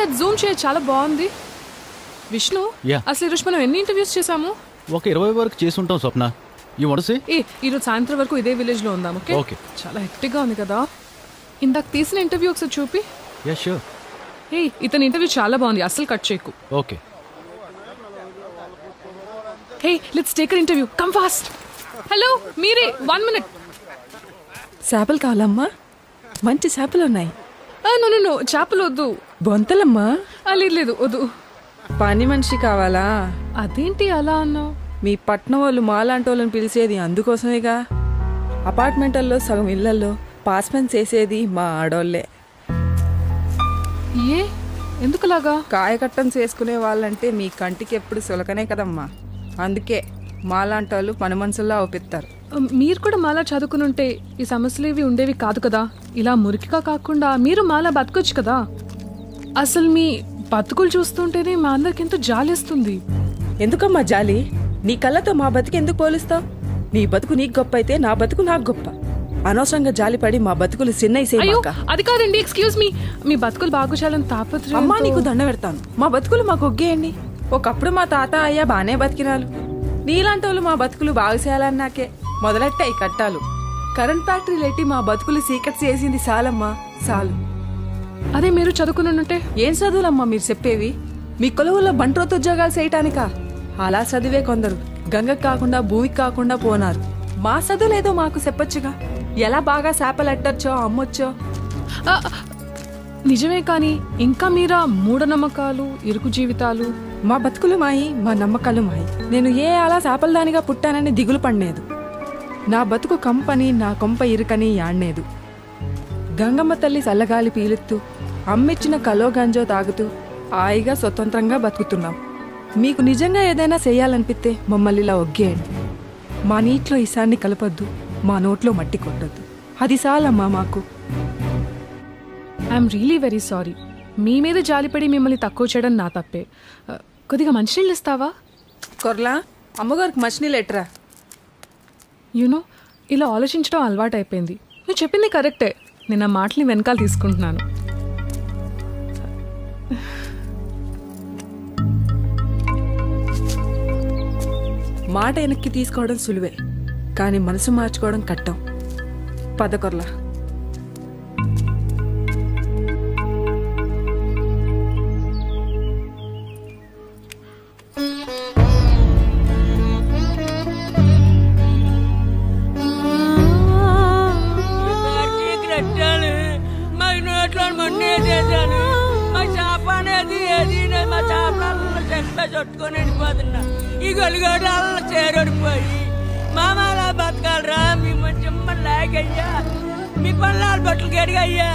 అది జూమ్ చేయ చాలా బాగుంది. విష్ణు, అసలు ఈరోజు మనం ఎన్ని ఇంటర్వ్యూస్ చేసాము? ఒక 20 వరకు చేసి ఉంటాం స్వప్న. ఈరోజు సాయంత్రం వరకు ఇదే విలేజ్ లో ఉందాం. ఓకే. చాలా హెక్టిక్ గా ఉంది కదా. ఇందాక తీసిన ఇంటర్వ్యూ ఒకసారి చూపి. ఇతని ఇంటర్వ్యూ చాలా బాగుంది, అసలు కట్ చేయకు. Okay. Let's take interview. Come fast. Hello, మీరే 1 minute. చేపలు కావాలమ్మా? మంచి చేపలు ఉన్నాయి. నో చేపలు వద్దు. బొంతలమ్మా? లేదు వద్దు. పని మనిషి కావాలా? అదేంటి అలా అన్నావు? మీ పట్నం వాళ్ళు మాలాంటి వాళ్ళని పిలిచేది అందుకోసమేగా. అపార్ట్మెంట్లలో సగం ఇళ్లలో పాస్మెన్ చేసేది మా ఆడోళ్లే. ఎందుకులాగా? కాయకట్టం చేసుకునే వాళ్ళంటే మీ కంటికి ఎప్పుడు సులకనే కదమ్మా. అందుకే మాలాంటి వాళ్ళు పని మనుషుల్లా అవుపిస్తారు. మీరు కూడా మాలా చదువుకుని ఉంటే ఈ సమస్యలు ఇవి ఉండేవి కాదు కదా. ఇలా మురికిగా కాకుండా మీరు మాలా బతకొచ్చు కదా. అసలు మీ బతుకులు చూస్తుంటేనే మా అందరికి ఎంతో జాలేస్తుంది. ఎందుకమ్మా జాలి? నీ కళ్ళతో మా బతుకు ఎందుకు పోలిస్తావు? నీ బతుకు నీకు గొప్ప అయితే నా బతుకు నాకు గొప్ప. అనవసరంగా జాలిపడి మా బతుకులు చిన్నయ్య. అది కాదండి, ఎక్స్క్యూజ్ మీ. మీ బతుకులు బాగుచాలని తాపత్రయం. అమ్మా నీకు దండ పెడతాను. మా బతుకులు మాకు ఒగ్గేయండి. ఒకప్పుడు మా తాత అయ్యా బానే బతికినారు. నీలాంటి వాళ్ళు మా బతుకులు బాగు చేయాలన్నాకే మొదలెట్టాయి కట్టాలు. కరెంట్ ఫ్యాక్టరీలు ఎట్టి మా బతుకులు సీకట్ చేసింది చాలమ్మా, చాలు. అదే మీరు చదువుకుని ఉంటే. ఏం చదువులమ్మా మీరు చెప్పేవి? మీ కొలువుల్లో బంట్రోత్ ఉద్యోగాలు చేయటానికా? అలా చదివే కొందరు గంగకు కాకుండా భూమికి కాకుండా పోనారు. మా చదువులేదో మాకు చెప్పొచ్చుగా. ఎలా బాగా చేపలెట్టచ్చో అమ్మొచ్చో. నిజమే, కానీ ఇంకా మీరా మూఢనమ్మకాలు, ఇరుకు జీవితాలు. మా బతుకులు మాయి, మా నమ్మకాలు మాయి. నేను అలా చేపల దానిగా పుట్టానని దిగులు పడలేదు. నా బతుకు కంపని, నా కొంప ఇరుకని యాడ్నేదు. గంగమ్మ తల్లి చల్లగాలి పీలుతూ, అమ్మిచ్చిన కలో గంజో తాగుతూ హాయిగా స్వతంత్రంగా బతుకుతున్నాం. మీకు నిజంగా ఏదైనా చెయ్యాలనిపిస్తే మమ్మల్ని ఇలా ఒగ్గేయండి. మా నీటిలో ఇసాన్ని కలపొద్దు, మా నోట్లో మట్టి కొట్టొద్దు. అది చాలమ్మా మాకు. I am really very sorry. మీ మీద జాలిపడి మిమ్మల్ని తక్కువ చేయడం నా తప్పే. కొద్దిగా మంచినీళ్ళు ఇస్తావా? కొర్లా, అమ్మగారికి మంచినీళ్ళు ఎట్రా. యూనో, ఇలా ఆలోచించడం అలవాటు అయిపోయింది. నువ్వు చెప్పింది కరెక్టే. నేను ఆ మాటని వెనకాల తీసుకుంటున్నాను. మాట వెనక్కి తీసుకోవడం సులువే, కానీ మనసు మార్చుకోవడం కట్టం. పదకొర్లా. చుట్టుకొని వెళ్ళిపోతున్నా. ఈ గొలిగోడు అల్ల చేరడిపోయి మామలా బతకాలరా. మీ మంచి లాగయ్యా, మీ పనులు బట్టలు గడిగయ్యా.